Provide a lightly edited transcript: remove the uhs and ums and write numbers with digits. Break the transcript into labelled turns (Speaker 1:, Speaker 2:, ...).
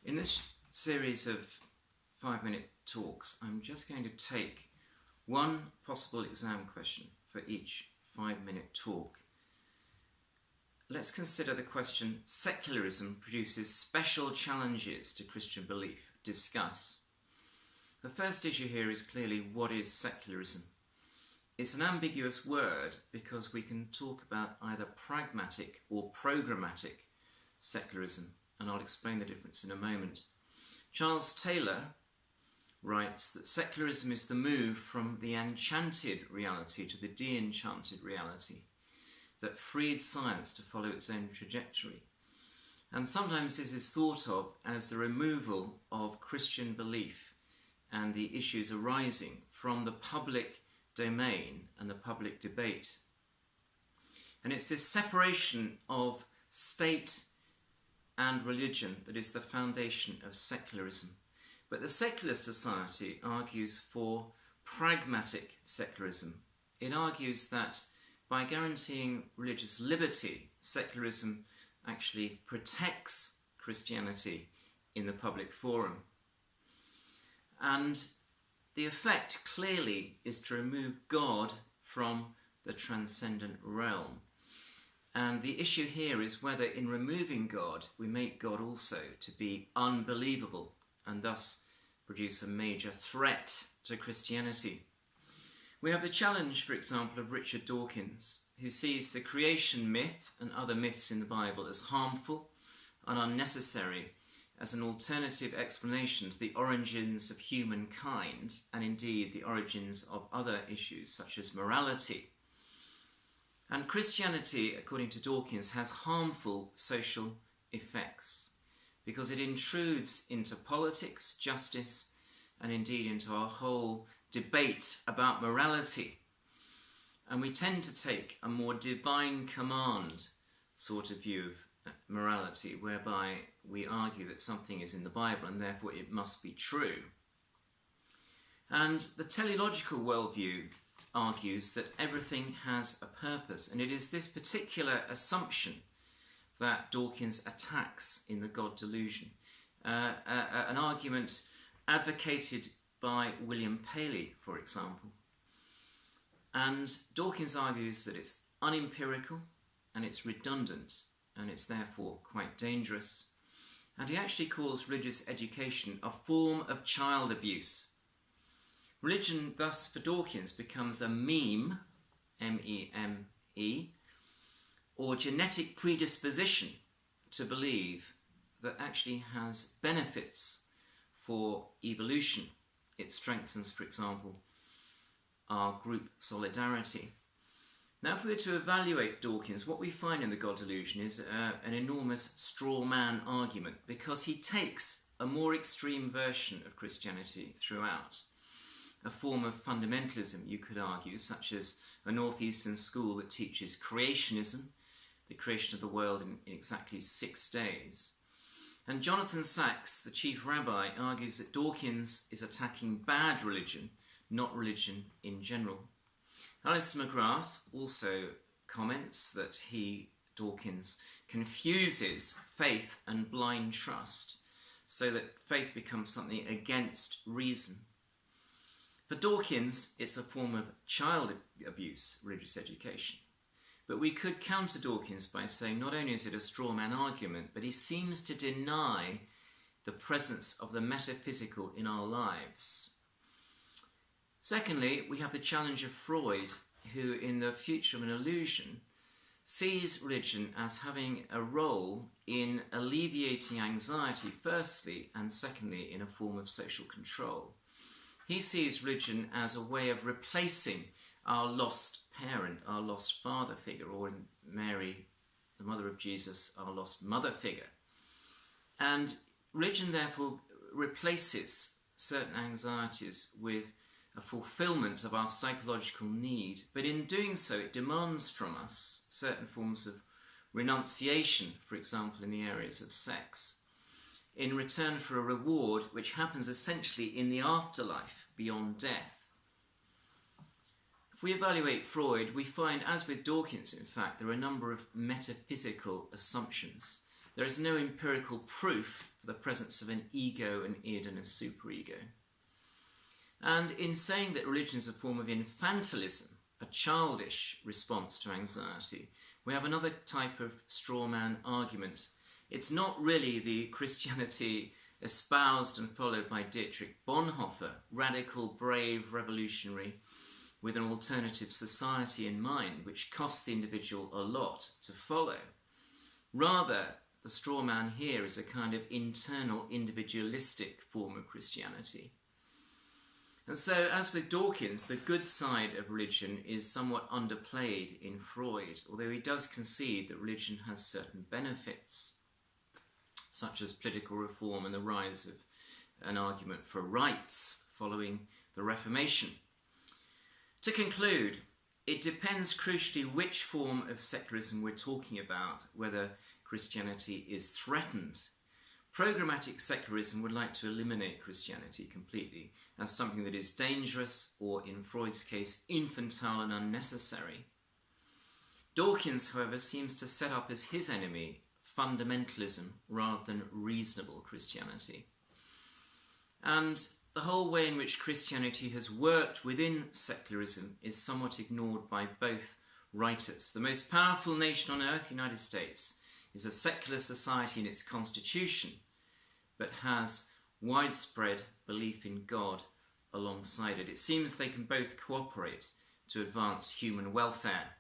Speaker 1: In this series of 5-minute talks, I'm just going to take one possible exam question for each 5-minute talk. Let's consider the question, secularism produces special challenges to Christian belief. Discuss. The first issue here is clearly, what is secularism? It's an ambiguous word because we can talk about either pragmatic or programmatic secularism, and I'll explain the difference in a moment. Charles Taylor writes that secularism is the move from the enchanted reality to the de-enchanted reality that freed science to follow its own trajectory. And sometimes this is thought of as the removal of Christian belief and the issues arising from the public domain and the public debate. And it's this separation of state and religion that is the foundation of secularism. But the secular society argues for pragmatic secularism. It argues that by guaranteeing religious liberty, secularism actually protects Christianity in the public forum. And the effect clearly is to remove God from the transcendent realm. And the issue here is whether in removing God, we make God also to be unbelievable and thus produce a major threat to Christianity. We have the challenge, for example, of Richard Dawkins, who sees the creation myth and other myths in the Bible as harmful and unnecessary as an alternative explanation to the origins of humankind and indeed the origins of other issues such as morality. And Christianity, according to Dawkins, has harmful social effects because it intrudes into politics, justice, and indeed into our whole debate about morality. And we tend to take a more divine command sort of view of morality, whereby we argue that something is in the Bible and therefore it must be true. And the teleological worldview argues that everything has a purpose, and it is this particular assumption that Dawkins attacks in The God Delusion, an argument advocated by William Paley, for example. And Dawkins argues that it's unempirical and it's redundant and it's therefore quite dangerous. And he actually calls religious education a form of child abuse. Religion, thus, for Dawkins, becomes a meme, M-E-M-E, or genetic predisposition to believe that actually has benefits for evolution. It strengthens, for example, our group solidarity. Now, if we were to evaluate Dawkins, what we find in The God Delusion is an enormous straw man argument, because he takes a more extreme version of Christianity throughout. A form of fundamentalism, you could argue, such as a northeastern school that teaches creationism, the creation of the world in exactly 6 days. And Jonathan Sacks, the chief rabbi, argues that Dawkins is attacking bad religion, not religion in general. Alistair McGrath also comments that Dawkins, confuses faith and blind trust, so that faith becomes something against reason. For Dawkins, it's a form of child abuse, religious education. But we could counter Dawkins by saying not only is it a straw man argument, but he seems to deny the presence of the metaphysical in our lives. Secondly, we have the challenge of Freud, who in The Future of an Illusion sees religion as having a role in alleviating anxiety, firstly, and secondly, in a form of social control. He sees religion as a way of replacing our lost parent, our lost father figure, or in Mary, the mother of Jesus, our lost mother figure. And religion therefore replaces certain anxieties with a fulfillment of our psychological need, but in doing so it demands from us certain forms of renunciation, for example in the areas of sex, in return for a reward which happens essentially in the afterlife, beyond death. If we evaluate Freud, we find, as with Dawkins in fact, there are a number of metaphysical assumptions there is no empirical proof for the presence of an ego, an id, and a superego. And in saying that religion is a form of infantilism, a childish response to anxiety, we have another type of straw man argument. It's not really the Christianity espoused and followed by Dietrich Bonhoeffer, radical, brave, revolutionary, with an alternative society in mind, which costs the individual a lot to follow. Rather, the straw man here is a kind of internal, individualistic form of Christianity. And so, as with Dawkins, the good side of religion is somewhat underplayed in Freud, although he does concede that religion has certain benefits, such as political reform and the rise of an argument for rights following the Reformation. To conclude, it depends crucially which form of secularism we're talking about, whether Christianity is threatened. Programmatic secularism would like to eliminate Christianity completely as something that is dangerous or, in Freud's case, infantile and unnecessary. Dawkins, however, seems to set up as his enemy fundamentalism rather than reasonable Christianity. And the whole way in which Christianity has worked within secularism is somewhat ignored by both writers. The most powerful nation on earth, the United States, is a secular society in its constitution, but has widespread belief in God alongside it. It seems they can both cooperate to advance human welfare.